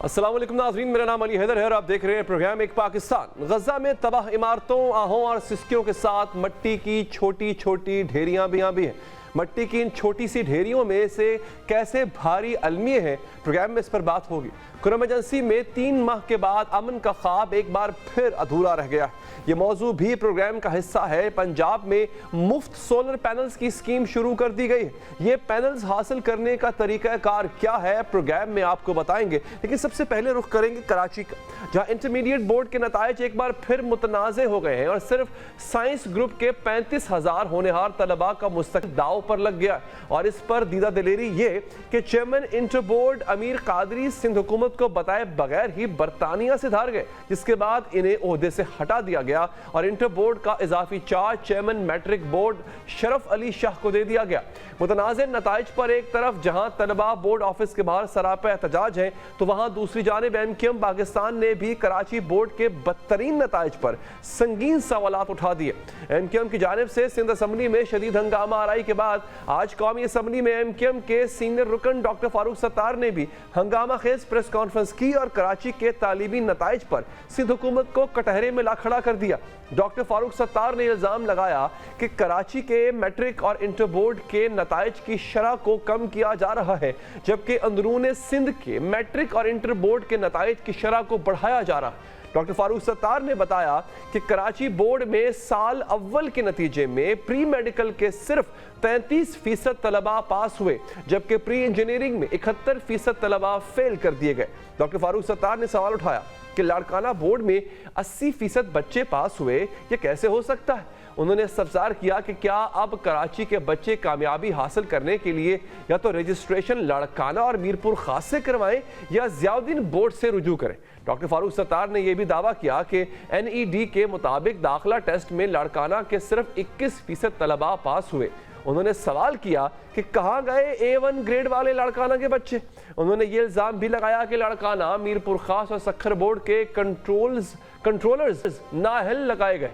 السلام علیکم ناظرین، میرا نام علی حیدر ہے اور آپ دیکھ رہے ہیں پروگرام ایک پاکستان۔ غزہ میں تباہ عمارتوں، آہوں اور سسکیوں کے ساتھ مٹی کی چھوٹی چھوٹی ڈھیریاں بھی ہیں۔ مٹی کی ان چھوٹی سی ڈھیریوں میں سے کیسے بھاری المیے ہیں، پروگرام میں اس پر بات ہوگی۔ کرم ایجنسی میں 3 ماہ کے بعد امن کا خواب ایک بار پھر ادھورا رہ گیا۔ یہ موضوع بھی پروگرام کا حصہ ہے۔ پنجاب میں مفت سولر پینلز کی اسکیم شروع کر دی گئی ہے۔ یہ پینلز حاصل کرنے کا طریقہ کار کیا ہے، پروگرام میں آپ کو بتائیں گے، لیکن سب سے پہلے رخ کریں گے کراچی کا، جہاں انٹرمیڈیٹ بورڈ کے نتائج ایک بار پھر متنازع ہو گئے ہیں اور صرف سائنس گروپ کے 35,000 ہونہار طلباء کا مستقبل داؤ پر لگ گیا، اور اس پر دیدہ دلیری یہ کہ چیئرمین انٹر بورڈ امیر قادری سندھ حکومت کو بتائے بغیر ہی برطانیہ سے دھار گئے، جس کے بعد انہیں عہدے سے ہٹا دیا گیا اور انٹر بورڈ کا اضافی چارج چیئرمین میٹرک بورڈ شرف علی شاہ کو دے دیا گیا۔ متنازع نتائج پر ایک طرف جہاں طلباء بورڈ آفس کے باہر سراپا احتجاج ہیں، تو وہاں دوسری جانب ایم کیو ایم پاکستان نے بھی کراچی بورڈ کے بدترین نتائج پر سنگین سوالات اٹھا دیے۔ ایم کیو ایم کی جانب سے سندھ اسمبلی میں شدید ہنگامہ آرائی کے بعد آج قومی اسمبلی میں ایم کیو ایم کے سینئر رکن ڈاکٹر فاروق ستار نے بھی ہنگامہ خیز پریس کانفرنس کی اور کراچی کے تعلیمی نتائج پر سندھ حکومت کو کٹہرے میں لا کھڑا کر دیا۔ ڈاکٹر فاروق ستار نے الزام لگایا کہ کراچی کے میٹرک اور انٹر بورڈ کے نتائج کی شرح کو کم کیا جا رہا ہے، جبکہ اندرون سندھ کے میٹرک اور انٹر بورڈ کے نتائج کی شرح کو بڑھایا جا رہا ہے۔ ڈاکٹر فاروق ستار نے بتایا کہ کراچی بورڈ میں سال اول کے نتیجے میں پری میڈیکل کے صرف 35% طلباء پاس ہوئے، جبکہ پری انجینئرنگ میں 71% طلباء فیل کر دیے گئے۔ ڈاکٹر فاروق ستار نے سوال اٹھایا کہ لاڑکانہ بورڈ میں 80% بچے پاس ہوئے، یہ کیسے ہو سکتا ہے؟ انہوں نے استفسار کیا کہ کیا اب کراچی کے بچے کامیابی حاصل کرنے کے لیے یا تو رجسٹریشن لاڑکانہ اور میرپور خاص سے کروائیں یا ضیاء الدین بورڈ سے رجوع کریں۔ ڈاکٹر فاروق ستار نے یہ بھی دعویٰ کیا کہ این ای ڈی کے مطابق داخلہ ٹیسٹ میں لاڑکانہ کے صرف 21% طلباء پاس ہوئے۔ انہوں نے سوال کیا کہ کہاں گئے A1 گریڈ والے لاڑکانہ کے بچے؟ انہوں نے یہ الزام بھی لگایا کہ لاڑکانہ، میرپور خاص اور سکھر بورڈ کے کنٹرولرز نااہل لگائے گئے۔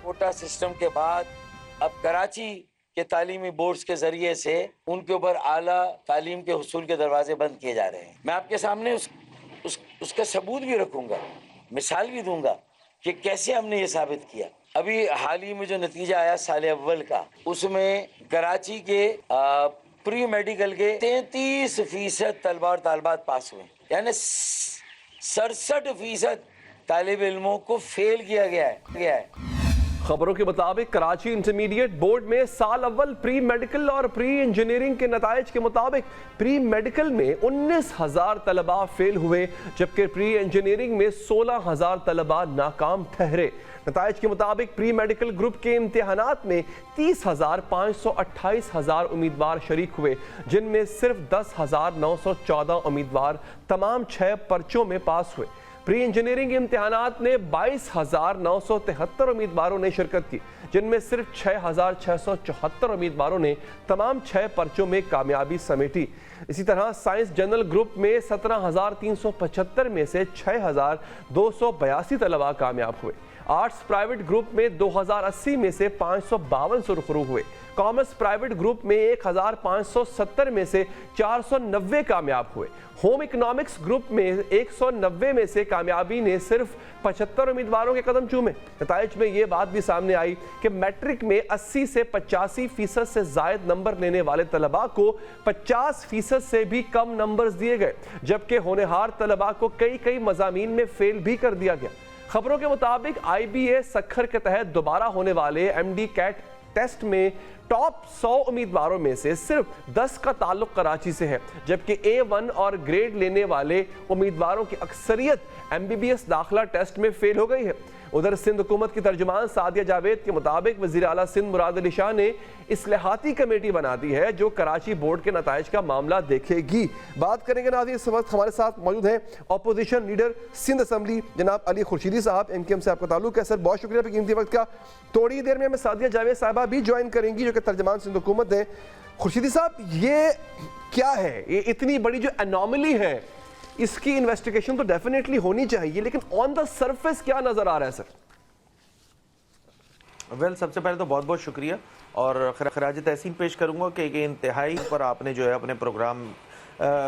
کوٹا سسٹم کے بعد اب کراچی کے تعلیمی بورڈز کے ذریعے سے ان کے اوپر اعلیٰ تعلیم کے حصول کے دروازے بند کیے جا رہے ہیں۔ میں آپ کے سامنے اس کا ثبوت بھی رکھوں گا، مثال بھی دوں گا کہ کیسے ہم نے یہ ثابت کیا۔ ابھی حال ہی میں جو نتیجہ آیا سال اول کا، اس میں کراچی کے پری میڈیکل کے 33% طلباء اور طالبات پاس ہوئے، یعنی 67% طالب علموں کو فیل کیا گیا ہے۔ خبروں کے مطابق کراچی انٹرمیڈیٹ بورڈ میں سال اول پری میڈیکل اور پری انجینئرنگ کے نتائج کے مطابق پری میڈیکل میں 19,000 طلباء فیل ہوئے، جبکہ پری انجینئرنگ میں 16,000 طلباء ناکام ٹھہرے۔ نتائج کے مطابق پری میڈیکل گروپ کے امتحانات میں 30,528 امیدوار شریک ہوئے، جن میں صرف 10,914 امیدوار تمام 6 پرچوں میں پاس ہوئے۔ پری انجینئرنگ امتحانات میں 22,973 امیدواروں نے شرکت کی، جن میں صرف 6,674 امیدواروں نے تمام 6 پرچوں میں کامیابی سمیٹی۔ اسی طرح سائنس جنرل گروپ میں 17,375 میں سے 6,282 طلباء کامیاب ہوئے۔ آرٹس پرائیویٹ گروپ میں 2,080 میں سے 552 سرخرو ہوئے۔ کامرس پرائیویٹ گروپ میں 1,570 میں سے 490 کامیاب ہوئے۔ ہوم اکنامکس گروپ میں 190 میں سے کامیابی نے صرف 75 امیدواروں کے قدم چومے۔ نتائج میں یہ بات بھی سامنے آئی کہ میٹرک میں 80 سے 85% سے زائد نمبر لینے والے طلباء کو 50% سے بھی کم نمبرز دیے گئے، جبکہ ہونہار طلباء کو کئی مضامین میں فیل بھی کر دیا گیا۔ خبروں کے مطابق آئی بی اے سکھر کے تحت دوبارہ ہونے والے ایم ڈی کیٹ ٹیسٹ میں ٹاپ 100 امیدواروں میں سے صرف 10 کا تعلق کراچی سے ہے، جبکہ A1 اور گریڈ لینے والے امیدواروں کی اکثریت MBBS داخلہ ٹیسٹ میں فیل ہو گئی ہے۔ ادھر سندھ حکومت کی ترجمان سعدیہ جاوید کے مطابق وزیر اعلیٰ سندھ مراد علی شاہ نے اصلاحاتی کمیٹی بنا دی ہے جو کراچی بورڈ کے نتائج کا معاملہ دیکھے گی۔ بات کریں گے ناظرین، اس وقت ہمارے ساتھ موجود ہیں اپوزیشن لیڈر سندھ اسمبلی جناب علی خورشیدی صاحب، ایم کیو ایم سے آپ کا تعلق ہے۔ سر بہت شکریہ آپ قیمتی وقت کا۔ تھوڑی دیر میں ہمیں سعدیہ جاوید صاحبہ بھی جوائن کریں گی جو کہ ترجمان سندھ حکومت ہیں۔ خورشیدی صاحب، یہ کیا ہے؟ یہ اتنی بڑی جو انوملی ہے، اس کی انویسٹیگیشن تو ڈیفینیٹلی ہونی چاہیے، لیکن آن دا سرفیس کیا نظر آ رہا ہے سر؟ سب سے پہلے تو بہت بہت شکریہ اور خراج تحسین پیش کروں گا کہ انتہائی پر آپ نے جو ہے اپنے پروگرام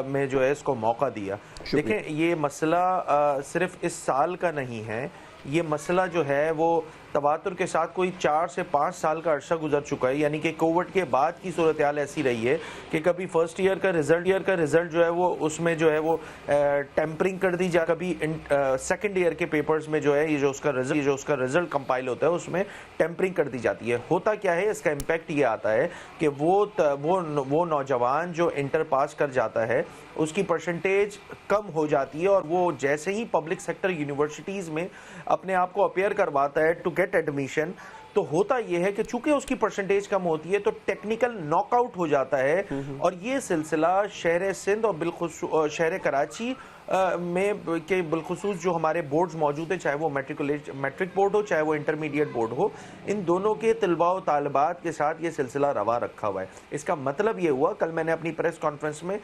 میں جو ہے اس کو موقع دیا. دیکھیں یہ مسئلہ صرف اس سال کا نہیں ہے, یہ مسئلہ جو ہے وہ تواتر کے ساتھ کوئی 4 سے 5 سال کا عرصہ گزر چکا ہے. یعنی کہ کووڈ کے بعد کی صورتحال ایسی رہی ہے کہ کبھی فرسٹ ایئر کا رزلٹ جو ہے وہ اس میں جو ہے وہ ٹیمپرنگ کر دی جا, کبھی سیکنڈ ایئر کے پیپرز میں جو ہے یہ جو اس کا رزلٹ کمپائل ہوتا ہے اس میں ٹیمپرنگ کر دی جاتی ہے. ہوتا کیا ہے, اس کا امپیکٹ یہ آتا ہے کہ وہ نوجوان جو انٹر پاس کر جاتا ہے اس کی پرسنٹیج کم ہو جاتی ہے, اور وہ جیسے ہی پبلک سیکٹر یونیورسٹیز میں اپنے آپ کو اپیئر کرواتا ہے ٹو گیٹ ایڈمیشن, تو ہوتا یہ ہے کہ چونکہ اس کی پرسنٹیج کم ہوتی ہے تو ٹیکنیکل ناک آؤٹ ہو جاتا ہے. اور یہ سلسلہ شہر سندھ اور بالخصوص شہر کراچی میں کے بالخصوص جو ہمارے بورڈز موجود ہیں, چاہے وہ میٹرک بورڈ ہو چاہے وہ انٹرمیڈیٹ بورڈ ہو, ان دونوں کے طلباء و طالبات کے ساتھ یہ سلسلہ روا رکھا ہوا ہے. اس کا مطلب یہ ہوا, کل میں نے اپنی پریس کانفرنس میں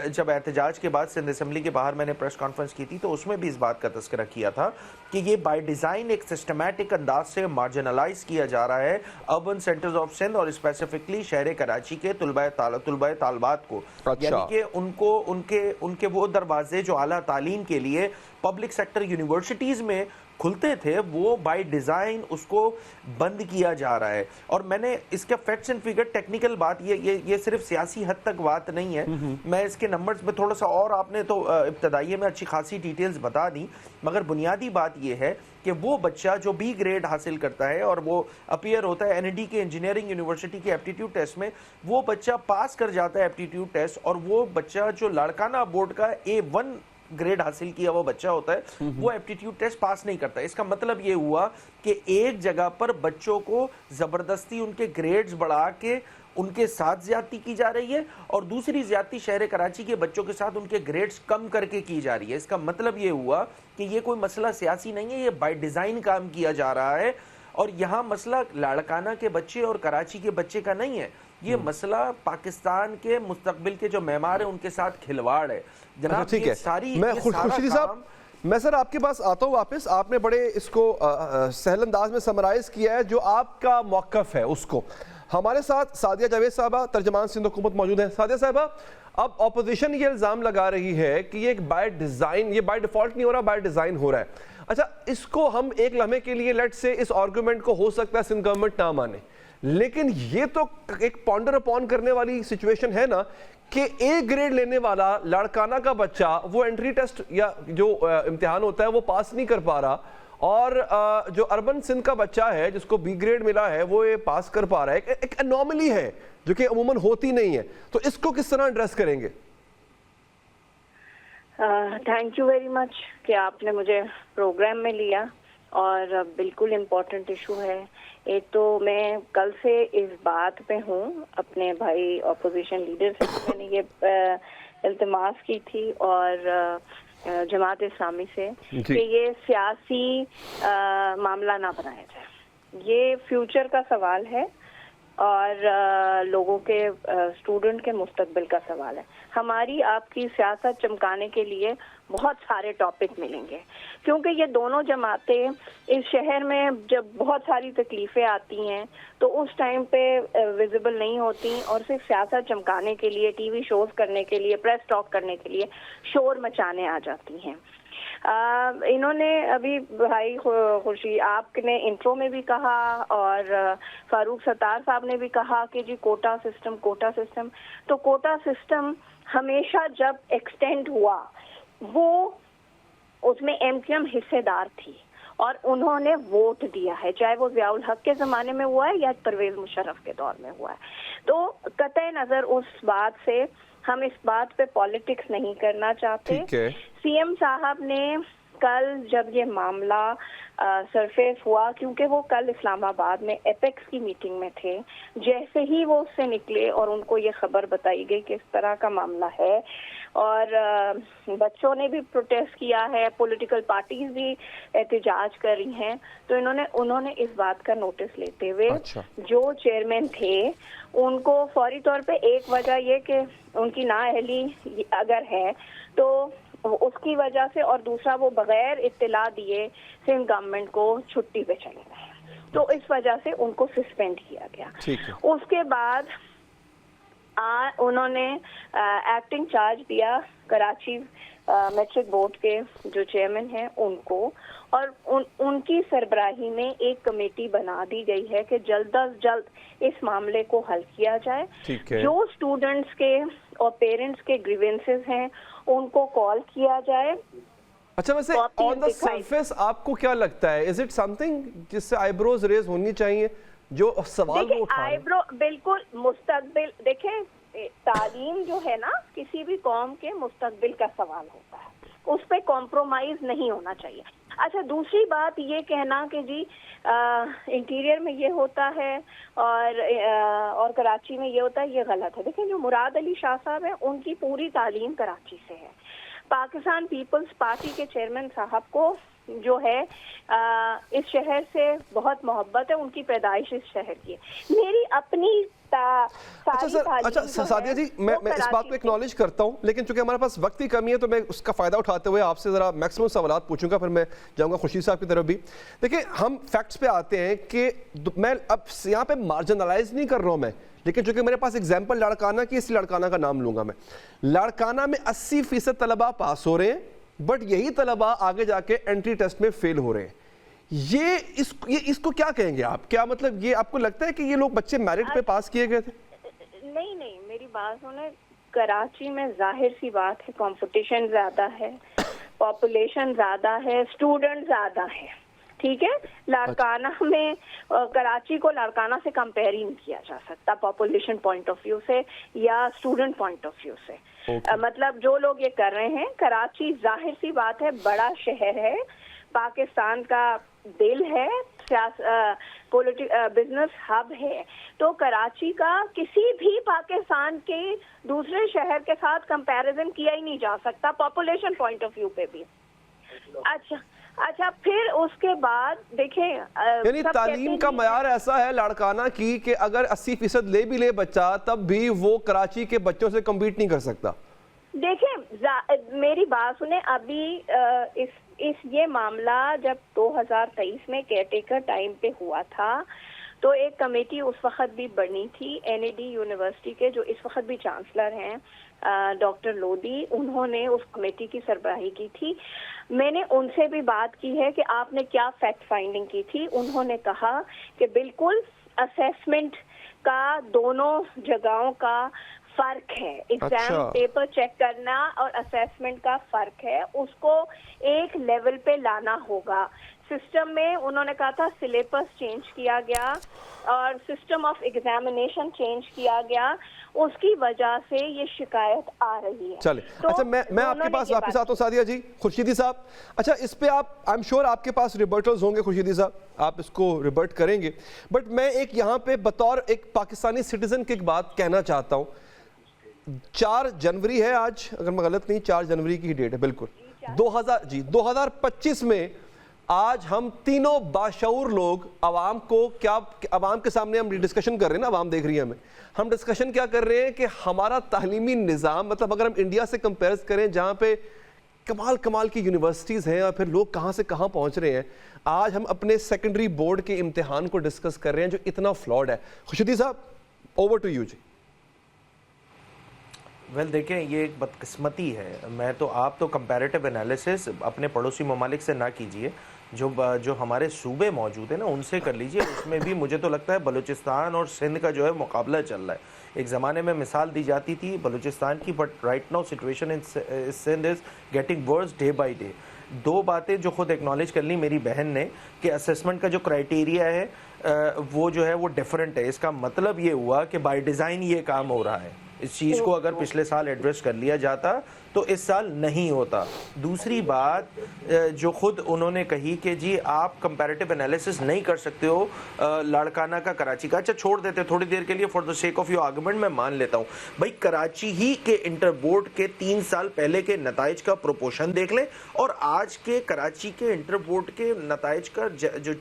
جب احتجاج کے بعد سندھ اسمبلی کے باہر میں نے پریس کانفرنس کی تھی تو اس میں بھی اس بات کا تذکرہ کیا تھا کہ یہ بائی ڈیزائن ایک سسٹمیٹک انداز سے مارجنلائز کیا جا رہا ہے اربن سینٹرز آف سندھ اور اسپیسیفکلی شہر کراچی کے طلباء طالبات کو. یعنی کہ ان کے وہ دروازے جو اعلیٰ تعلیم کے لیے پبلک سیکٹر یونیورسٹیز میں کھلتے تھے وہ بائی ڈیزائن اس کو بند کیا جا رہا ہے. اور میں نے اس کا فیکٹس اینڈ فگر ٹیکنیکل بات, یہ صرف سیاسی حد تک بات نہیں ہے, میں اس کے نمبرز میں تھوڑا سا, اور آپ نے تو ابتدائیے میں اچھی خاصی ڈیٹیلز بتا دی, مگر بنیادی بات یہ ہے کہ وہ بچہ جو بی گریڈ حاصل کرتا ہے اور وہ اپیئر ہوتا ہے این ڈی کے انجینئرنگ یونیورسٹی کے ایپٹیٹیوڈ ٹیسٹ میں, وہ بچہ پاس کر جاتا ہے ایپٹیٹیوڈ ٹیسٹ, اور وہ بچہ جو لاڑکانہ بورڈ کا A1 گریڈ حاصل کیا وہ بچہ ہوتا ہے وہ ایپٹیٹیوڈ ٹیسٹ پاس نہیں کرتا. اس کا مطلب یہ ہوا کہ ایک جگہ پر بچوں کو زبردستی ان کے گریڈز بڑھا کے ان کے ساتھ زیادتی کی جا رہی ہے, اور دوسری زیادتی شہر کراچی کے بچوں کے ساتھ ان کے گریڈز کم کر کے کی جا رہی ہے. اس کا مطلب یہ ہوا کہ یہ کوئی مسئلہ سیاسی نہیں ہے, یہ بائی ڈیزائن کام کیا جا رہا ہے. اور یہاں مسئلہ لاڑکانہ کے بچے اور کراچی کے بچے کا نہیں ہے, یہ مسئلہ پاکستان کے مستقبل کے جو معمار ہیں ان کے ساتھ کھلواڑ ہے. جناب یہ ساری خورشیدی صاحب, میں سر آپ کے پاس آتا ہوں واپس. آپ نے بڑے اس کو سہل انداز میں سمرائز کیا ہے, جو آپ کا موقف ہے اس کو. ہمارے ساتھ سعدیہ جاوید صاحبہ ترجمان سندھ حکومت موجود ہیں. سعدیہ صاحبہ, اب اپوزیشن یہ الزام لگا رہی ہے کہ یہ ایک بائی ڈیزائن, یہ بائی ڈیفالٹ نہیں ہو رہا, بائی ڈیزائن ہو رہا ہے. اچھا, اس کو ہم ایک لمحے کے لیے لیٹ سے اس آرگومنٹ کو ہو سکتا ہے سندھ گورنمنٹ نہ مانے, لیکن یہ تو ایک پونڈر اپون کرنے والی سچویشن ہے نا کہ ایک گریڈ لینے والا لاڑکانہ کا بچہ وہ انٹری ٹیسٹ یا جو امتحان ہوتا ہے وہ پاس نہیں کر پا رہا, اور جو اربن سندھ کا بچہ ہے جس کو بی گریڈ ملا ہے وہ یہ پاس کر پا رہا ہے. ایک انوملی ہے جو کہ عموماً ہوتی نہیں ہے, تو اس کو کس طرح ایڈریس کریں گے؟ تھینک یو ویری مچ کہ آپ نے مجھے پروگرام میں لیا, اور بالکل امپورٹنٹ ایشو ہے. ایک تو میں کل سے اس بات پہ ہوں اپنے بھائی اپوزیشن لیڈر سے, میں نے یہ التماس کی تھی اور جماعت اسلامی سے کہ یہ سیاسی معاملہ نہ بنایا جائے. یہ فیوچر کا سوال ہے اور لوگوں کے اسٹوڈنٹ کے مستقبل کا سوال ہے. ہماری آپ کی سیاست چمکانے کے لیے بہت سارے ٹاپک ملیں گے, کیونکہ یہ دونوں جماعتیں اس شہر میں جب بہت ساری تکلیفیں آتی ہیں تو اس ٹائم پہ ویزیبل نہیں ہوتی, اور صرف سیاست چمکانے کے لیے, ٹی وی شوز کرنے کے لیے, پریس ٹاک کرنے کے لیے شور مچانے آ جاتی ہیں. انہوں نے ابھی بھائی خورشید آپ نے انٹرو میں بھی کہا اور فاروق ستار صاحب نے بھی کہا کہ جی کوٹا سسٹم, تو کوٹا سسٹم ہمیشہ جب ایکسٹینڈ ہوا وہ اس میں ایم کیو ایم حصے دار تھی اور انہوں نے ووٹ دیا ہے, چاہے وہ ضیاء الحق کے زمانے میں ہوا ہے یا پرویز مشرف کے دور میں ہوا ہے. تو قطع نظر اس بات سے ہم اس بات پہ پالیٹکس نہیں کرنا چاہتے. سی ایم صاحب نے کل جب یہ معاملہ سرفیس ہوا, کیونکہ وہ کل اسلام آباد میں ایپیکس کی میٹنگ میں تھے, جیسے ہی وہ اس سے نکلے اور ان کو یہ خبر بتائی گئی کہ اس طرح کا معاملہ ہے, اور بچوں نے بھی پروٹیسٹ کیا ہے, پولیٹیکل پارٹیز بھی احتجاج کر رہی ہیں, تو انہوں نے اس بات کا نوٹس لیتے ہوئے جو چیئرمین تھے ان کو فوری طور پہ, ایک وجہ یہ کہ ان کی نااہلی اگر ہے تو اس کی وجہ سے, اور دوسرا وہ بغیر اطلاع دیے سندھ گورنمنٹ کو چھٹی پہ چلے گئے, تو اس وجہ سے ان کو سسپینڈ کیا گیا. اس کے بعد انہوں نے ایکٹنگ چارج دیا کراچی میٹرک بورڈ کے جو چیئرمین ہیں ان کو، اور ان کی سربراہی میں ایک کمیٹی بنا دی گئی ہے کہ جلد از جلد اس معاملے کو حل کیا جائے. جو اسٹوڈنٹس کے اور پیرنٹس کے گریونسز ہیں ان کو کال کیا جائے. اچھا ویسے آن دا سرفیس آپ کو کیا لگتا ہے، از اٹ سم تھنگ جس سے آئی بروز ریز ہونی چاہیے جو سوال وہ اٹھا آئی برو بالکل مستقبل، دیکھیں تعلیم جو ہے نا کسی بھی قوم کے مستقبل کا سوال ہوتا ہے، اس پہ کمپرومائز نہیں ہونا چاہیے. اچھا دوسری بات یہ کہنا کہ جی انٹیریئر میں یہ ہوتا ہے اور کراچی میں یہ ہوتا ہے، یہ غلط ہے. دیکھیں جو مراد علی شاہ صاحب ہیں ان کی پوری تعلیم کراچی سے ہے. پاکستان پیپلز پارٹی کے چیئرمین صاحب کو جو ہے اس شہر سے بہت محبت ہے، ان کی پیدائش اس شہر کی ہے. میری اپنی اچھا سعدیہ جی میں اس بات کو اکنالج کرتا ہوں، لیکن چونکہ ہمارے پاس وقت کی کمی ہے تو میں اس کا فائدہ اٹھاتے ہوئے آپ سے ذرا میکسیمم سوالات پوچھوں گا، پھر میں جاؤں گا خورشید صاحب کی طرف بھی. دیکھیں ہم فیکٹس پہ آتے ہیں کہ میں اب یہاں پہ مارجنلائز نہیں کر رہا ہوں میں، لیکن چونکہ میرے پاس ایگزامپل لاڑکانہ کی، اس لاڑکانہ کا نام لوں گا میں. لاڑکانہ میں 80% طلباء پاس ہو رہے ہیں، بٹ یہی طلباء آگے جا کے انٹری ٹیسٹ میں فیل ہو رہے ہیں. یہ اس کو کیا کہیں گے آپ؟ کیا مطلب یہ آپ کو لگتا ہے کہ یہ لوگ بچے میرٹ پہ پاس کیے گئے تھے؟ نہیں میری بات سنیں، کراچی میں ظاہر سی بات ہے کمپٹیشن زیادہ ہے، پاپولیشن زیادہ ہے، اسٹوڈنٹ زیادہ ہے، ٹھیک ہے. لاڑکانہ میں کراچی کو لاڑکانہ سے کمپیئر ہی نہیں کیا جا سکتا پاپولیشن پوائنٹ آف ویو سے یا اسٹوڈنٹ پوائنٹ آف ویو سے. مطلب جو لوگ یہ کر رہے ہیں، کراچی ظاہر سی بات ہے بڑا شہر ہے، پاکستان کا دل ہے، بزنس ہب ہے، تو کراچی کا کسی بھی پاکستان کے دوسرے شہر کے ساتھ کمپیریزن کیا ہی نہیں جا سکتا پاپولیشن پوائنٹ آف ویو پہ بھی. اچھا پھر اس کے بعد دیکھیں یعنی تعلیم کا معیار ایسا ہے لاڑکانہ کی کہ اگر 80% لے بھی لے بچہ تب بھی وہ کراچی کے بچوں سے کمپیٹ نہیں کر سکتا. دیکھیں میری بات سنیں، ابھی یہ معاملہ جب 2023 میں کیئر ٹیکر ٹائم پہ ہوا تھا تو ایک کمیٹی اس وقت بھی بنی تھی NAD یونیورسٹی کے جو اس وقت بھی چانسلر ہیں ڈاکٹر لودھی، انہوں نے اس کمیٹی کی سربراہی کی تھی. میں نے ان سے بھی بات کی ہے کہ آپ نے کیا فیکٹ فائنڈنگ کی تھی. انہوں نے کہا کہ بالکل اسیسمنٹ کا دونوں جگہوں کا فرق ہے، ایگزام پیپر چیک کرنا اور اسیسمنٹ کا فرق ہے، اس کو ایک لیول پہ لانا ہوگا. سسٹم میں انہوں نے کہا تھا سلیبس چینج کیا گیا اور سسٹم آف ایگزامینیشن چینج کیا گیا، اس کی وجہ سے یہ شکایت آ رہی ہے. چلے اچھا میں آپ کے پاس واپس آتا ہوں سعدیہ جی. خورشیدی صاحب اچھا اس پہ آپ آئی ایم شیور آپ کے پاس ریبرٹلز ہوں گے خورشیدی صاحب، آپ اس کو ریبرٹ کریں گے، بٹ میں ایک یہاں پہ بطور ایک پاکستانی سٹیزن کی ایک بات کہنا چاہتا ہوں. 4 جنوری ہے آج، اگر میں غلط نہیں 4 جنوری کی ڈیٹ ہے بالکل 2025 میں. آج ہم تینوں باشعور لوگ عوام کو کیا، عوام کے سامنے ہم ڈسکشن کر رہے ہیں نا، عوام دیکھ رہی ہے ہمیں، ہم ڈسکشن کیا کر رہے ہیں کہ ہمارا تعلیمی نظام، مطلب اگر ہم انڈیا سے کمپیئر کریں جہاں پہ کمال کی یونیورسٹیز ہیں اور پھر لوگ کہاں سے کہاں پہنچ رہے ہیں، آج ہم اپنے سیکنڈری بورڈ کے امتحان کو ڈسکس کر رہے ہیں جو اتنا فلاڈ ہے. خورشیدی صاحب اوور ٹو یو جی. ویل دیکھیں یہ ایک بدقسمتی ہے. میں تو آپ تو کمپیریٹیو انالیسس اپنے پڑوسی ممالک سے نہ کیجئے، جو ہمارے صوبے موجود ہیں نا ان سے کر لیجئے. اس میں بھی مجھے تو لگتا ہے بلوچستان اور سندھ کا جو ہے مقابلہ چل رہا ہے. ایک زمانے میں مثال دی جاتی تھی بلوچستان کی، but right now situation in Sindh is getting worse day by day. 2 باتیں جو خود ایکنالج کر لی میری بہن نے کہ اسیسمنٹ کا جو کرائیٹیریا ہے وہ جو ہے وہ ڈیفرنٹ ہے. اس کا مطلب یہ ہوا کہ بائی ڈیزائن یہ کام ہو رہا ہے. اس چیز کو اگر پچھلے سال ایڈریس کر لیا جاتا تو اس سال نہیں ہوتا. دوسری بات جو خود انہوں نے کہی کہ جی آپ کمپیریٹیو انالیسس نہیں کر سکتے ہو لاڑکانہ کا کراچی کا. اچھا چھوڑ دیتے تھوڑی دیر کے لیے for the sake of your argument میں مان لیتا ہوں بھائی کراچی ہی کے انٹر بورڈ کے 3 سال پہلے کے نتائج کا پروپورشن دیکھ لیں اور آج کے کراچی کے انٹر بورڈ کے نتائج کا جو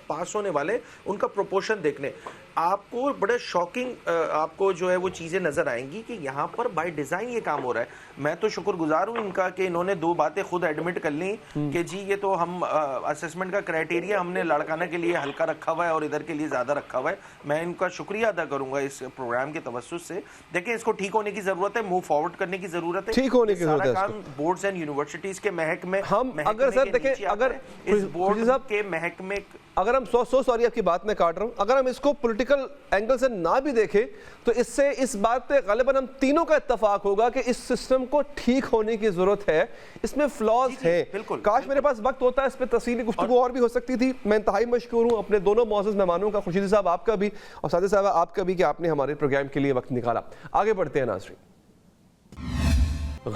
پاس ہونے والے ان کا پروپورشن دیکھ لیں. آپ کو بڑے شاکنگ آپ کو جو ہے وہ چیزیں نظر آئیں گی کہ یہاں پر بائی ڈیزائن یہ کام ہو رہا ہے. میں تو شکر گزار ہوں ان کا کہ انہوں نے 2 باتیں خود ایڈمٹ کر لیں کہ جی یہ تو ہم اسسمنٹ کا کرائٹیریا ہم نے لڑکانہ کے لیے ہلکا رکھا ہوا ہے اور ادھر کے لیے زیادہ رکھا ہوا ہے. میں ان کا شکریہ ادا کروں گا اس پروگرام کے توسط سے. دیکھیں اس کو ٹھیک ہونے کی ضرورت ہے, موو فارورڈ کرنے کی ضرورت ہے. ٹھیک ہونے کی ضرورت ہے. سارا کام بورڈز اینڈ یونیورسٹیز کے محکمے ہم اگر سر دیکھیں اگر اس بورڈ کے محکمے اگر ہم سوری آپ کی بات میں کاٹ رہا ہوں, اگر ہم اس کو پولیٹیکل اینگل سے نہ بھی دیکھیں تو اس سے اس بات پہ غالباً ہم تینوں کا اتفاق ہوگا کہ اس سسٹم کو ٹھیک ہونے کی ضرورت ہے. اس میں فلاز ہیں. کاش میرے پاس وقت ہوتا ہے اس پہ تفصیلی گفتگو اور بھی ہو سکتی تھی. میں انتہائی مشکور ہوں اپنے دونوں معزز مہمانوں کا, خورشیدی صاحب آپ کا بھی اور سعدی صاحب آپ کا بھی کہ آپ نے ہمارے پروگرام کے لیے وقت نکالا. آگے بڑھتے ہیں ناظرین.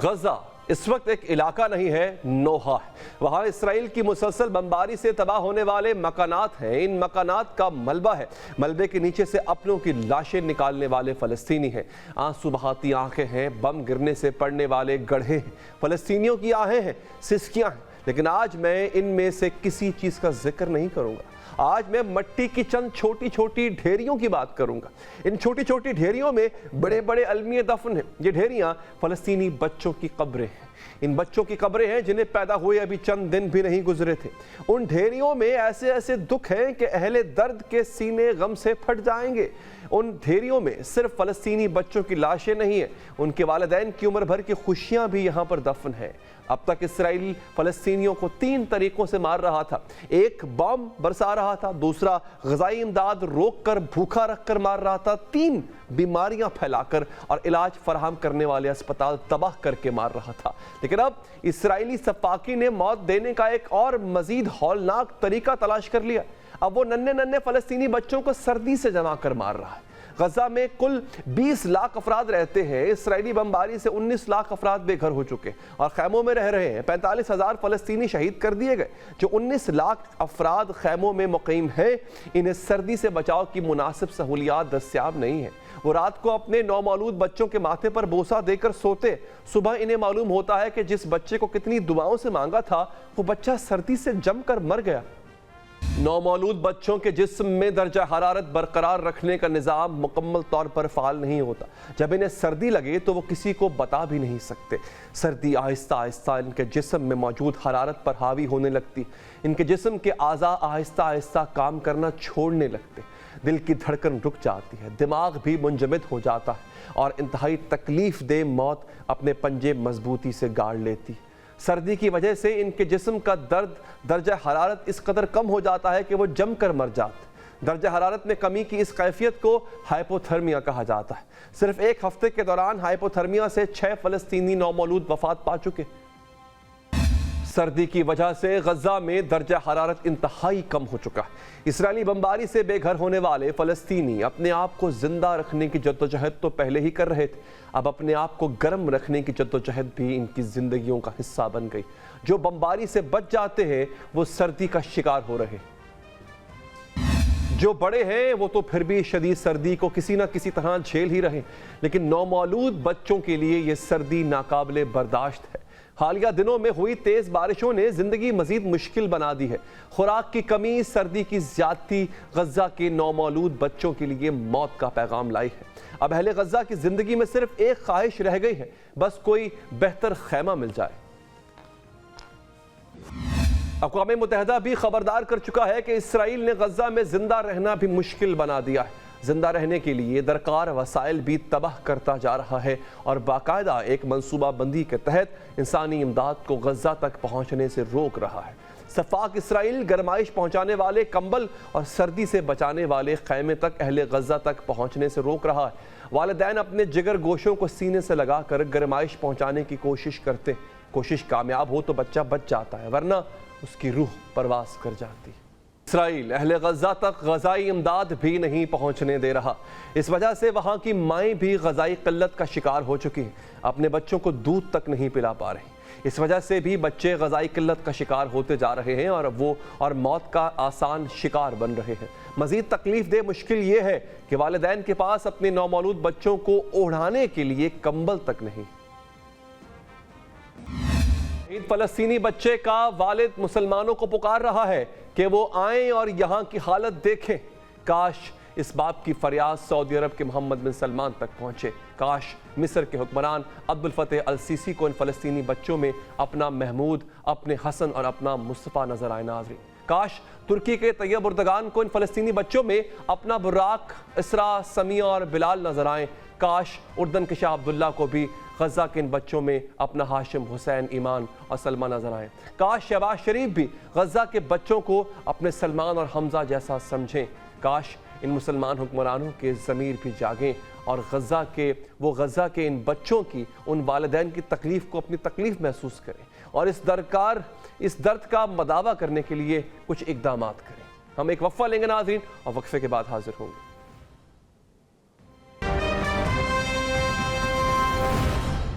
غزہ اس وقت ایک علاقہ نہیں ہے, نوحہ ہے. وہاں اسرائیل کی مسلسل بمباری سے تباہ ہونے والے مکانات ہیں. ان مکانات کا ملبہ ہے. ملبے کے نیچے سے اپنوں کی لاشیں نکالنے والے فلسطینی ہیں. آنسو بہاتی آنکھیں ہیں, بم گرنے سے پڑنے والے گڑھے ہیں, فلسطینیوں کی آہیں ہیں, سسکیاں ہیں. لیکن آج میں ان میں سے کسی چیز کا ذکر نہیں کروں گا. آج میں مٹی کی چند چھوٹی چھوٹی ڈھیریوں کی بات کروں گا. ان چھوٹی چھوٹی ڈھیریوں میں بڑے بڑے المیہ دفن ہیں. یہ ڈھیریاں فلسطینی بچوں کی قبریں ہیں. ان بچوں کی قبریں ہیں جنہیں پیدا ہوئے ابھی چند دن بھی نہیں گزرے تھے. ان ڈھیریوں میں ایسے ایسے دکھ ہیں کہ اہل درد کے سینے غم سے پھٹ جائیں گے. ان ڈھیریوں میں صرف فلسطینی بچوں کی لاشیں نہیں ہیں, ان کے والدین کی عمر بھر کی خوشیاں بھی یہاں پر دفن ہیں. اب تک اسرائیل فلسطینیوں کو 3 طریقوں سے مار رہا تھا. ایک بم برسا رہا تھا, دوسرا غذائی امداد روک کر بھوکا رکھ کر مار رہا تھا, 3 بیماریاں پھیلا کر اور علاج فراہم کرنے والے اسپتال تباہ کر کے مار رہا تھا. لیکن اب اسرائیلی سفاکی نے موت دینے کا ایک اور مزید ہولناک طریقہ تلاش کر لیا. اب وہ ننھے فلسطینی بچوں کو سردی سے جما کر مار رہا ہے. غزہ میں کل 20 لاکھ افراد رہتے ہیں. اسرائیلی بمباری سے 19 لاکھ افراد بے گھر ہو چکے اور خیموں میں رہ رہے ہیں. 45,000 فلسطینی شہید کر دیے گئے. جو 19 لاکھ افراد خیموں میں مقیم ہیں, انہیں سردی سے بچاؤ کی مناسب سہولیات دستیاب نہیں ہیں. وہ رات کو اپنے نومولود بچوں کے ماتھے پر بوسہ دے کر سوتے. صبح انہیں معلوم ہوتا ہے کہ جس بچے کو کتنی دعاؤں سے مانگا تھا وہ بچہ سردی سے جم کر مر گیا. نومولود بچوں کے جسم میں درجہ حرارت برقرار رکھنے کا نظام مکمل طور پر فعال نہیں ہوتا. جب انہیں سردی لگے تو وہ کسی کو بتا بھی نہیں سکتے. سردی آہستہ آہستہ ان کے جسم میں موجود حرارت پر حاوی ہونے لگتی. ان کے جسم کے اعضاء آہستہ آہستہ کام کرنا چھوڑنے لگتے. دل کی دھڑکن رک جاتی ہے, دماغ بھی منجمد ہو جاتا ہے اور انتہائی تکلیف دہ موت اپنے پنجے مضبوطی سے گاڑ لیتی. سردی کی وجہ سے ان کے جسم کا درجہ حرارت اس قدر کم ہو جاتا ہے کہ وہ جم کر مر جاتے. درجہ حرارت میں کمی کی اس کیفیت کو ہائپوتھرمیا کہا جاتا ہے. صرف 1 ہفتے کے دوران ہائپوتھرمیا سے 6 فلسطینی نومولود وفات پا چکے. سردی کی وجہ سے غزہ میں درجہ حرارت انتہائی کم ہو چکا. اسرائیلی بمباری سے بے گھر ہونے والے فلسطینی اپنے آپ کو زندہ رکھنے کی جدوجہد تو پہلے ہی کر رہے تھے. اب اپنے آپ کو گرم رکھنے کی جدوجہد بھی ان کی زندگیوں کا حصہ بن گئی. جو بمباری سے بچ جاتے ہیں وہ سردی کا شکار ہو رہے. جو بڑے ہیں وہ تو پھر بھی شدید سردی کو کسی نہ کسی طرح جھیل ہی رہے, لیکن نومولود بچوں کے لیے یہ سردی ناقابل برداشت ہے. حالیہ دنوں میں ہوئی تیز بارشوں نے زندگی مزید مشکل بنا دی ہے. خوراک کی کمی, سردی کی زیادتی غزہ کے نومولود بچوں کے لیے موت کا پیغام لائی ہے. اب اہل غزہ کی زندگی میں صرف ایک خواہش رہ گئی ہے, بس کوئی بہتر خیمہ مل جائے. اقوام متحدہ بھی خبردار کر چکا ہے کہ اسرائیل نے غزہ میں زندہ رہنا بھی مشکل بنا دیا ہے. زندہ رہنے کے لیے درکار وسائل بھی تباہ کرتا جا رہا ہے اور باقاعدہ ایک منصوبہ بندی کے تحت انسانی امداد کو غزہ تک پہنچنے سے روک رہا ہے. سفاک اسرائیل گرمائش پہنچانے والے کمبل اور سردی سے بچانے والے خیمے تک اہل غزہ تک پہنچنے سے روک رہا ہے. والدین اپنے جگر گوشوں کو سینے سے لگا کر گرمائش پہنچانے کی کوشش کرتے. کوشش کامیاب ہو تو بچہ بچ جاتا ہے, ورنہ اس کی روح پرواز کر جاتی. اسرائیل اہل غزہ تک غذائی امداد بھی نہیں پہنچنے دے رہا. اس وجہ سے وہاں کی مائیں بھی غذائی قلت کا شکار ہو چکی ہیں. اپنے بچوں کو دودھ تک نہیں پلا پا رہی. اس وجہ سے بھی بچے غذائی قلت کا شکار ہوتے جا رہے ہیں اور موت کا آسان شکار بن رہے ہیں. مزید تکلیف دہ مشکل یہ ہے کہ والدین کے پاس اپنے نومولود بچوں کو اوڑھانے کے لیے کمبل تک نہیں. فلسطینی بچے کا والد مسلمانوں کو پکار رہا ہے کہ وہ آئیں اور یہاں کی حالت دیکھیں. کاش اس باپ کی فریاد سعودی عرب کے محمد بن سلمان تک پہنچے۔ کاش مصر کے حکمران عبد الفتح السیسی کو ان فلسطینی بچوں میں اپنا محمود، اپنے حسن اور اپنا مصطفیٰ نظر آئے۔ ناظرین، کاش ترکی کے طیب اردگان کو ان فلسطینی بچوں میں اپنا براق، اسرا، سمیہ اور بلال نظر آئیں۔ کاش اردن کے شاہ عبداللہ کو بھی غزہ کے ان بچوں میں اپنا ہاشم، حسین، ایمان اور سلمہ نظر آئیں۔ کاش شہباز شریف بھی غزہ کے بچوں کو اپنے سلمان اور حمزہ جیسا سمجھیں۔ کاش ان مسلمان حکمرانوں کے ضمیر بھی جاگیں اور غزہ کے ان بچوں کی، ان والدین کی تکلیف کو اپنی تکلیف محسوس کریں اور اس درد کا مداوع کرنے کے لیے کچھ اقدامات کریں۔ ہم ایک وقفہ لیں گے ناظرین اور وقفے کے بعد حاضر ہوں گے۔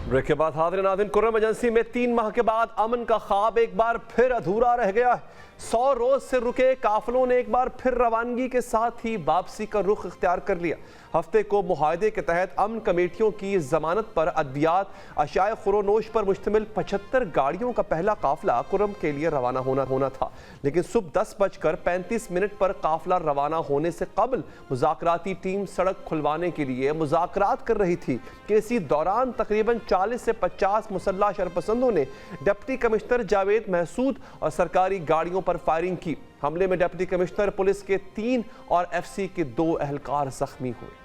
بریک کے بعد حاضر ناظرین، کرم ایجنسی میں 3 ماہ کے بعد امن کا خواب ایک بار پھر ادھورا رہ گیا ہے۔ 100 روز سے رکے قافلوں نے ایک بار پھر روانگی کے ساتھ ہی واپسی کا رخ اختیار کر لیا۔ ہفتے کو معاہدے کے تحت امن کمیٹیوں کی ضمانت پر ادویات، اشیاء خورونوش پر مشتمل 75 گاڑیوں کا پہلا قافلہ کرم کے لیے روانہ ہونا تھا، لیکن صبح 10:35 پر قافلہ روانہ ہونے سے قبل مذاکراتی ٹیم سڑک کھلوانے کے لیے مذاکرات کر رہی تھی کہ اسی دوران تقریباً 40 سے 50 مسلح شرپسندوں نے ڈپٹی کمشنر جاوید محسود اور سرکاری گاڑیوں پر فائرنگ کی۔ حملے میں ڈپٹی کمشنر پولیس کے 3 اور ایف سی کے 2 اہلکار زخمی ہوئے۔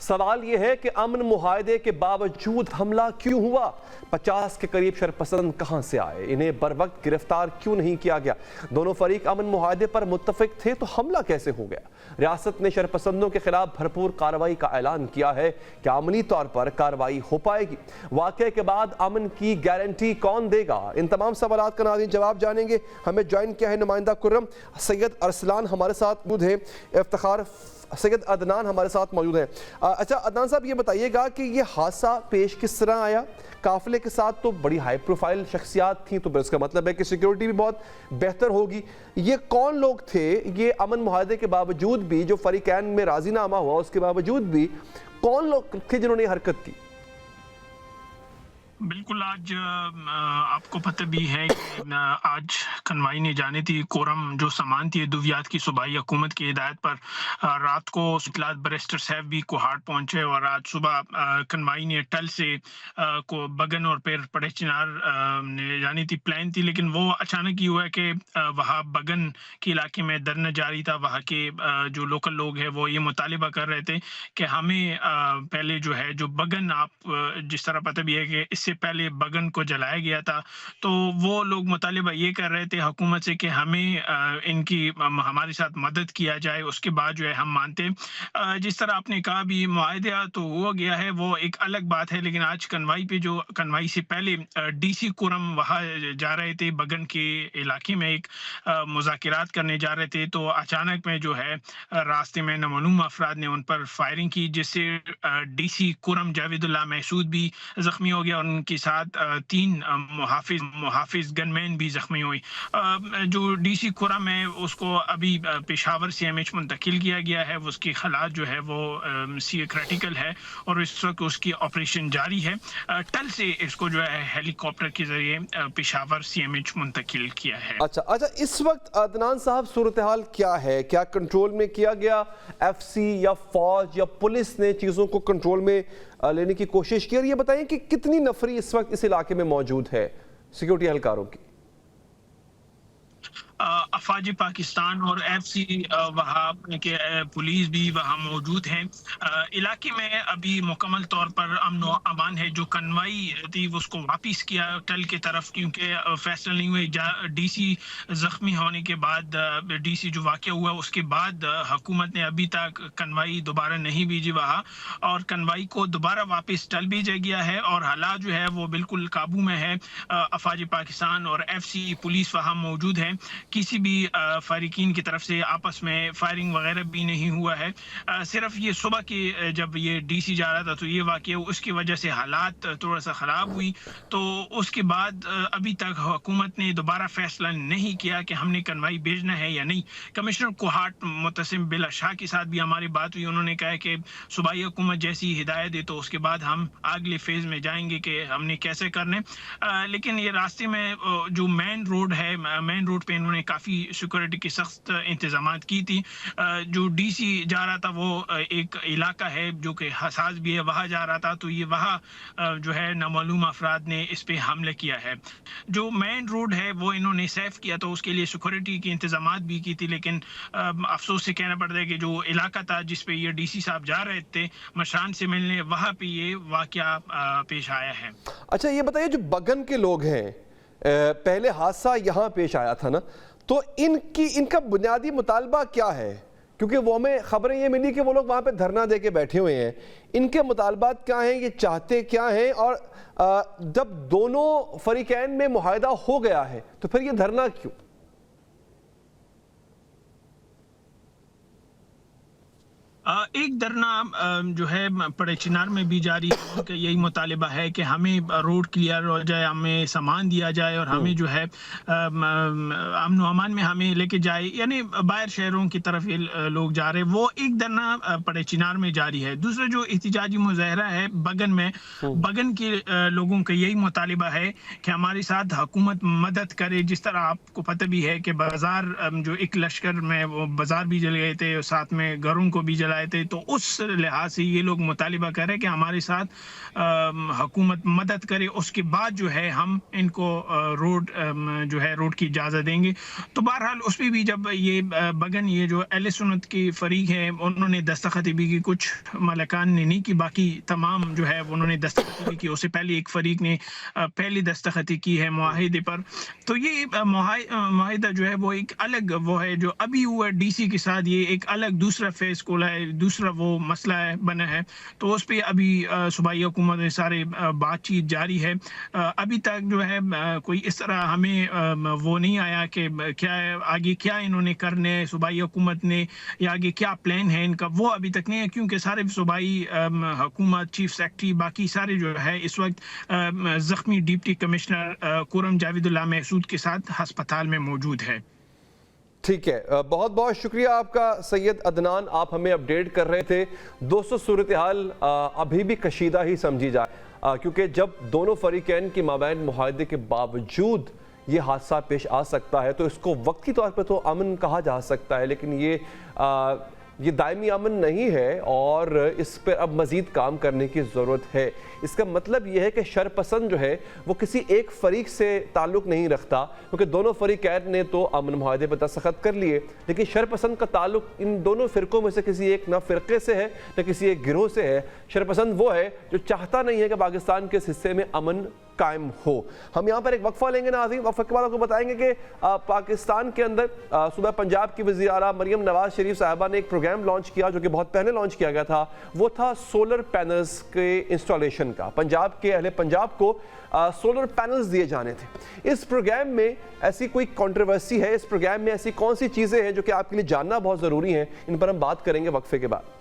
سوال یہ ہے کہ امن معاہدے کے باوجود حملہ کیوں ہوا؟ 50 کے قریب شرپسند کہاں سے آئے؟ انہیں بروقت گرفتار کیوں نہیں کیا گیا؟ دونوں فریق امن معاہدے پر متفق تھے تو حملہ کیسے ہو گیا؟ ریاست نے شرپسندوں کے خلاف بھرپور کارروائی کا اعلان کیا ہے کہ عملی طور پر کارروائی ہو پائے گی۔ واقعے کے بعد امن کی گارنٹی کون دے گا؟ ان تمام سوالات کا ناظرین جواب جانیں گے۔ ہمیں جوائن کیا ہے نمائندہ کرم سید ارسلان ہمارے ساتھ موجود ہیں، افتخار سید عدنان ہمارے ساتھ موجود ہیں۔ اچھا عدنان صاحب، یہ بتائیے گا کہ یہ حادثہ پیش کس طرح آیا؟ قافلے کے ساتھ تو بڑی ہائی پروفائل شخصیات تھیں، تو اس کا مطلب ہے کہ سیکیورٹی بھی بہت بہتر ہوگی۔ یہ کون لوگ تھے؟ یہ امن معاہدے کے باوجود بھی، جو فریقین میں راضی نامہ ہوا اس کے باوجود بھی کون لوگ تھے جنہوں نے حرکت کی؟ بالکل، آج آپ کو پتہ بھی ہے کہ آج کنوائی نے جانے تھی کورم جو سامان تھی ادویات کی صوبائی حکومت کی ہدایت پر رات کو اطلاعات بریسٹر صاحب بھی کوہاڑ پہنچے اور آج صبح کنوائی نے ٹل سے کو بگن اور پیر پڑے چنار نے جانی تھی پلان تھی، لیکن وہ اچانک ہی ہوا کہ وہاں بگن کے علاقے میں درنا جاری تھا۔ وہاں کے جو لوکل لوگ ہیں وہ یہ مطالبہ کر رہے تھے کہ ہمیں پہلے جو ہے جو بگن، آپ جس طرح پتہ بھی ہے کہ اس سے پہلے بگن کو جلایا گیا تھا، تو وہ لوگ مطالبہ یہ کر رہے تھے حکومت سے کہ ہمیں ان کی ہمارے ساتھ مدد کیا جائے، اس کے بعد جو ہے ہم مانتے۔ جس طرح آپ نے کہا بھی معاہدہ تو ہوا گیا ہے، وہ ایک الگ بات ہے، لیکن آج کنوائی پہ جو کنوائی سے پہلے ڈی سی کورم وہاں جا رہے تھے بگن کے علاقے میں ایک مذاکرات کرنے جا رہے تھے، تو اچانک میں جو ہے راستے میں نامعلوم افراد نے ان پر فائرنگ کی، جس سے ڈی سی کورم جاوید اللہ محسود بھی زخمی ہو گیا اور ان کے ساتھ 3 محافظ گن مین بھی زخمی ہوئی۔ جو ڈی سی کورم ہے اس کو ابھی پشاور سی ایم ایچ منتقل کیا گیا ہے، اس کی حالات جو ہے وہ کریٹیکل ہے اور اس وقت اس کی آپریشن جاری ہے۔ ٹل سے اس کو جو ہے ہیلی کاپٹر کے ذریعے پشاور سی ایم ایچ منتقل کیا ہے۔ اچھا، اس وقت عدنان صاحب صورتحال کیا ہے؟ کیا کنٹرول میں کیا گیا؟ ایف سی یا فوج یا پولیس نے چیزوں کو کنٹرول میں لینے کی کوشش کی؟ اور یہ بتائیں کہ کتنی نفری اس وقت اس علاقے میں موجود ہے سیکیورٹی اہلکاروں کی؟ افواج پاکستان اور ایف سی وہاں کے پولیس بھی وہاں موجود ہیں۔ علاقے میں ابھی مکمل طور پر امن و امان ہے۔ جو کنوائی تھی اس کو واپس کیا ٹل کی طرف، کیونکہ فیصلہ نہیں ہوئے۔ ڈی سی زخمی ہونے کے بعد، ڈی سی جو واقعہ ہوا اس کے بعد حکومت نے ابھی تک کنوائی دوبارہ نہیں بھیجی وہاں، اور کنوائی کو دوبارہ واپس ٹل بھیجا گیا ہے اور حالات جو ہے وہ بالکل قابو میں ہے۔ افواج پاکستان اور ایف سی پولیس وہاں موجود ہے۔ کسی بھی فائرین کی طرف سے آپس میں فائرنگ وغیرہ بھی نہیں ہوا ہے۔ صرف یہ صبح کے جب یہ ڈی سی جا رہا تھا تو یہ واقعہ اس کی وجہ سے حالات تھوڑا سا خراب ہوئی، تو اس کے بعد ابھی تک حکومت نے دوبارہ فیصلہ نہیں کیا کہ ہم نے کنوائی بھیجنا ہے یا نہیں۔ کمشنر کوہاٹ متسم بلا شاہ کے ساتھ بھی ہماری بات ہوئی، انہوں نے کہا کہ صوبائی حکومت جیسی ہدایت دے تو اس کے بعد ہم اگلے فیز میں جائیں گے کہ ہم نے کیسے کرنے۔ لیکن یہ راستے میں جو مین روڈ ہے، مین روڈ پہ انہوں نے میں کافی سیکورٹی کی سخت انتظامات کی تھی. جو ڈی سی جا رہا تھا وہ ایک علاقہ ہے جو کہ حساس بھی ہے, وہاں جا رہا تھا, تو یہ وہاں جو ہے نامعلوم افراد نے اس پہ حملہ کیا ہے. جو مین روڈ ہے وہ انہوں نے سیف کیا, تو اس کے لیے سیکورٹی کے انتظامات بھی کی تھی, لیکن افسوس سے کہنا پڑتا ہے کہ جو علاقہ تھا جس پہ یہ ڈی سی صاحب جا رہے تھے مشران سے ملنے, وہاں پہ یہ واقعہ پیش آیا ہے. اچھا یہ بتائیے, جو بگن کے لوگ ہیں, پہلے حادثہ یہاں پیش آیا تھا نا, تو ان کا بنیادی مطالبہ کیا ہے؟ کیونکہ وہ ہمیں خبریں یہ ملی کہ وہ لوگ وہاں پہ دھرنا دے کے بیٹھے ہوئے ہیں. ان کے مطالبات کیا ہیں, یہ چاہتے کیا ہیں, اور جب دونوں فریقین میں معاہدہ ہو گیا ہے تو پھر یہ دھرنا کیوں؟ ایک دھرنا جو ہے پڑے چنار میں بھی جاری ہے, کہ یہی مطالبہ ہے کہ ہمیں روڈ کلیئر ہو جائے, ہمیں سامان دیا جائے, اور ہمیں جو ہے امن و امان میں ہمیں لے کے جائے. یعنی باہر شہروں کی طرف یہ لوگ جا رہے, وہ ایک دھرنا پڑے چنار میں جاری ہے. دوسرا جو احتجاجی مظاہرہ ہے بگن میں, بگن کے لوگوں کا یہی مطالبہ ہے کہ ہمارے ساتھ حکومت مدد کرے. جس طرح آپ کو پتہ بھی ہے کہ بازار جو ایک لشکر میں وہ بازار بھی جل گئے تھے, ساتھ میں گھروں کو بھی جلائے تھے, تو اس لحاظ سے یہ لوگ مطالبہ کر رہے کہ ہمارے ساتھ حکومت مدد کرے, اس کے بعد جو ہے ہم ان کو روڈ جو ہے روڈ کی اجازت دیں گے. تو بہرحال اس پہ بھی جب یہ بگن یہ جو اہل سنت کی فریق ہے انہوں نے دستخط بھی کی, کچھ ملکان نے نہیں کی, باقی تمام جو ہے انہوں نے دستخط بھی کی. اس سے پہلے ایک فریق نے پہلی دستخط کی ہے معاہدے پر. تو یہ معاہدہ جو ہے وہ ایک الگ وہ ہے جو ابھی ہوا ڈی سی کے ساتھ, یہ ایک الگ دوسرا فیز کھولا ہے, دوسرا وہ مسئلہ ہے بنا ہے. تو اس پہ ابھی صوبائی حکومت میں سارے بات چیت جاری ہے. ابھی تک جو ہے کوئی اس طرح ہمیں وہ نہیں آیا کہ کیا آگے کیا انہوں نے کرنے ہے صوبائی حکومت نے, یا آگے کیا پلان ہے ان کا, وہ ابھی تک نہیں ہے. کیونکہ سارے صوبائی حکومت, چیف سیکرٹری, باقی سارے جو ہے اس وقت زخمی ڈپٹی کمشنر کورم جاوید اللہ محسود کے ساتھ ہسپتال میں موجود ہے. ٹھیک ہے, بہت بہت شکریہ آپ کا سید عدنان, آپ ہمیں اپڈیٹ کر رہے تھے. دوستو صورتحال ابھی بھی کشیدہ ہی سمجھی جائے, کیونکہ جب دونوں فریقین کی مابین معاہدے کے باوجود یہ حادثہ پیش آ سکتا ہے تو اس کو وقتی طور پر تو امن کہا جا سکتا ہے, لیکن یہ دائمی امن نہیں ہے اور اس پر اب مزید کام کرنے کی ضرورت ہے. اس کا مطلب یہ ہے کہ شرپسند جو ہے وہ کسی ایک فریق سے تعلق نہیں رکھتا, کیونکہ دونوں فریقین نے تو امن معاہدے پر دستخط کر لیے, لیکن شرپسند کا تعلق ان دونوں فرقوں میں سے کسی ایک نہ فرقے سے ہے نہ کسی ایک گروہ سے ہے. شرپسند وہ ہے جو چاہتا نہیں ہے کہ پاکستان کے اس حصے میں امن قائم ہو. ہم یہاں پر ایک وقفہ لیں گے ناظرین, وقفے کے بعد آپ کو بتائیں گے کہ پاکستان کے اندر صوبہ پنجاب کی وزیر اعلیٰ مریم نواز شریف صاحبہ نے ایک پروگرام لانچ کیا جو کہ بہت پہلے لانچ کیا گیا تھا, وہ تھا سولر پینلز کے انسٹالیشن کا. پنجاب کے اہل پنجاب کو سولر پینلز دیے جانے تھے. اس پروگرام میں ایسی کوئی کنٹروورسی ہے, اس پروگرام میں ایسی کون سی چیزیں ہیں جو کہ آپ کے لیے جاننا بہت ضروری ہیں, ان پر ہم بات کریں گے وقفے کے بعد.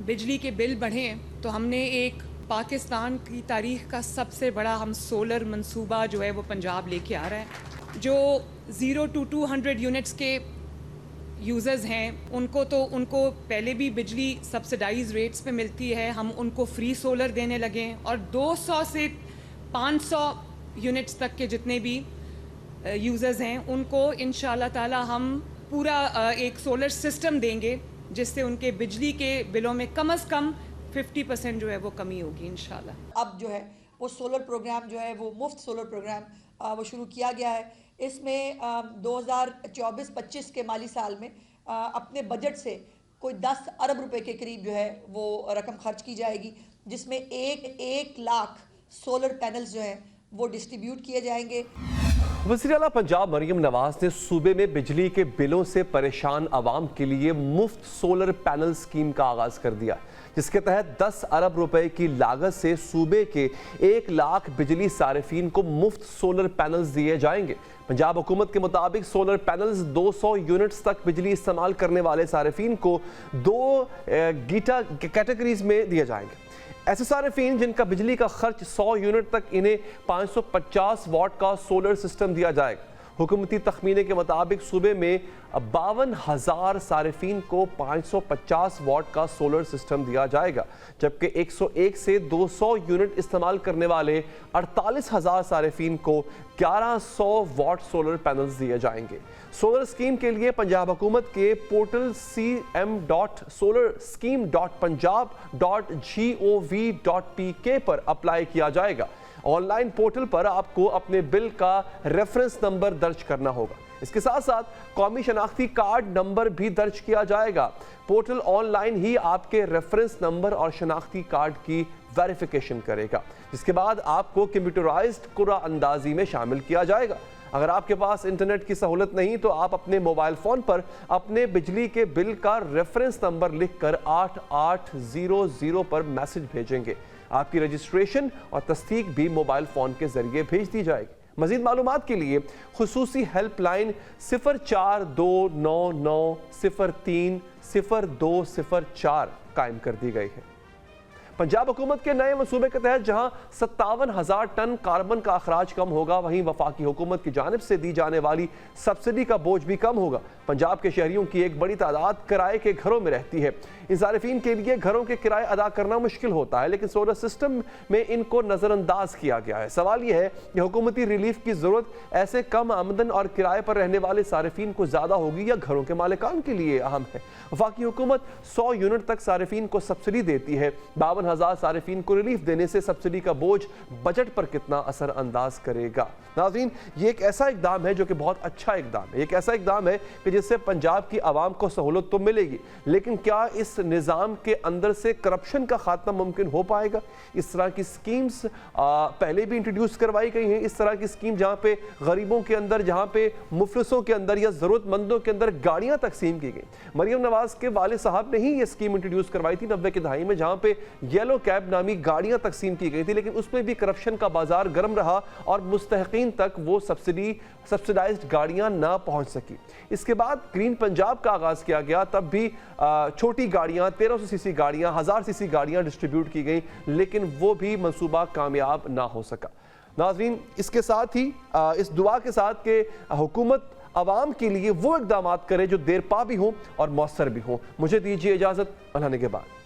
بجلی کے بل بڑھیں تو ہم نے ایک پاکستان کی تاریخ کا سب سے بڑا ہم سولر منصوبہ جو ہے وہ پنجاب لے کے آ رہا ہے. جو 0 to 200 یونٹس کے یوزرز ہیں ان کو پہلے بھی بجلی سبسڈائز ریٹس پہ ملتی ہے, ہم ان کو فری سولر دینے لگے, اور 200 سے 500 یونٹس تک کے جتنے بھی یوزرز ہیں ان کو انشاءاللہ تعالی ہم پورا ایک سولر سسٹم دیں گے جس سے ان کے بجلی کے بلوں میں کم از کم 50% جو ہے وہ کمی ہوگی انشاءاللہ. اب جو ہے وہ سولر پروگرام جو ہے وہ مفت سولر پروگرام وہ شروع کیا گیا ہے. اس میں 2024-25 کے مالی سال میں اپنے بجٹ سے کوئی 10 ارب روپے کے قریب جو ہے وہ رقم خرچ کی جائے گی, جس میں 1 لاکھ سولر پینلز جو ہیں وہ ڈسٹریبیوٹ کیے جائیں گے. وزیر اعلیٰ پنجاب مریم نواز نے صوبے میں بجلی کے بلوں سے پریشان عوام کے لیے مفت سولر پینل اسکیم کا آغاز کر دیا, جس کے تحت 10 ارب روپے کی لاگت سے صوبے کے 1 لاکھ بجلی صارفین کو مفت سولر پینلز دیے جائیں گے. پنجاب حکومت کے مطابق سولر پینلز 200 یونٹس تک بجلی استعمال کرنے والے صارفین کو 2 کیٹیگریز میں دیے جائیں گے. ایسے صارفین جن کا بجلی کا خرچ 100 یونٹ تک, انہیں 550 واٹ کا سولر سسٹم دیا جائے گا. حکومتی تخمینے کے مطابق صوبے میں 52,000 صارفین کو 550 واٹ کا سولر سسٹم دیا جائے گا، جبکہ 101 سے 200 یونٹ استعمال کرنے والے 48,000 صارفین کو 1100 واٹ سولر پینلز دیے جائیں گے۔ سولر اسکیم کے لیے پنجاب حکومت کے پورٹل cm.solarscheme.punjab.gov.pk پر اپلائی کیا جائے گا۔ آن لائن پورٹل پر آپ کو اپنے بل کا ریفرنس نمبر درج کرنا ہوگا۔ اس کے ساتھ ساتھ قومی شناختی کارڈ نمبر بھی درج کیا جائے گا۔ پورٹل آن لائن ہی آپ کے ریفرنس نمبر اور شناختی کارڈ کی ویریفیکیشن کرے گا، جس کے بعد آپ کو کمپیوٹرائزڈ قرعہ اندازی میں شامل کیا جائے گا۔ اگر آپ کے پاس انٹرنیٹ کی سہولت نہیں تو آپ اپنے موبائل فون پر اپنے بجلی کے بل کا ریفرنس نمبر لکھ کر 8800 پر میسج بھیجیں گے۔ آپ کی رجسٹریشن اور تصدیق بھی موبائل فون کے ذریعے بھیج دی جائے گی۔ مزید معلومات کے لیے خصوصی ہیلپ لائن 042990300204 قائم کر دی گئی ہے۔ پنجاب حکومت کے نئے منصوبے کے تحت جہاں 57,000 ٹن کاربن کا اخراج کم ہوگا، وہیں وفاقی حکومت کی جانب سے دی جانے والی سبسڈی کا بوجھ بھی کم ہوگا۔ پنجاب کے شہریوں کی ایک بڑی تعداد کرائے کے گھروں میں رہتی ہے۔ ان صارفین کے لیے گھروں کے کرائے ادا کرنا مشکل ہوتا ہے، لیکن سولر سسٹم میں ان کو نظر انداز کیا گیا ہے۔ سوال یہ ہے کہ حکومتی ریلیف کی ضرورت ایسے کم آمدن اور کرائے پر رہنے والے صارفین کو زیادہ ہوگی یا گھروں کے مالکان کے لیے اہم ہے؟ وفاقی حکومت 100 یونٹ تک صارفین کو سبسڈی دیتی ہے۔ 52,000 صارفین کو ریلیف دینے سے سبسڈی کا بوجھ بجٹ پر کتنا اثر انداز کرے گا؟ ناظرین، یہ ایک ایسا اقدام ہے جو کہ بہت اچھا اقدام ہے۔ ایک ایسا اقدام ہے کہ جس سے پنجاب کی عوام کو سہولت تو ملے گی، لیکن کیا اس نظام کے اندر سے کرپشن کا خاتمہ ممکن ہو پائے گا؟ اس طرح کی سکیمز پہلے بھی انٹروڈیوس کروائی گئی ہیں۔ اس طرح کی سکیم جہاں پہ غریبوں کے اندر، جہاں پہ مفلسوں کے اندر یا ضرورت مندوں کے اندر گاڑیاں تقسیم کی گئی۔ مریم نواز کے والد صاحب نے ہی یہ سکیم انٹروڈیوس کروائی تھی 90 کی دہائی میں، جہاں پہ یلو کیب نامی گاڑیاں تقسیم کی گئی تھی، لیکن اس میں بھی کرپشن کا بازار گرم رہا اور مستحقین تک وہ سبسڈائزڈ گاڑیاں نہ پہنچ سکی۔ اس کے بعد گرین پنجاب کا آغاز کیا گیا، تب بھی چھوٹی گاڑیاں، 1300 سی سی گاڑیاں، 1000 سی سی گاڑیاں ڈسٹریبیوٹ کی گئیں، لیکن وہ بھی منصوبہ کامیاب نہ ہو سکا۔ ناظرین، اس کے ساتھ ہی اس دعا کے ساتھ کہ حکومت عوام کے لیے وہ اقدامات کرے جو دیر پا بھی ہوں اور مؤثر بھی ہوں۔ مجھے دیجیے اجازت، اللہ نے کے بعد۔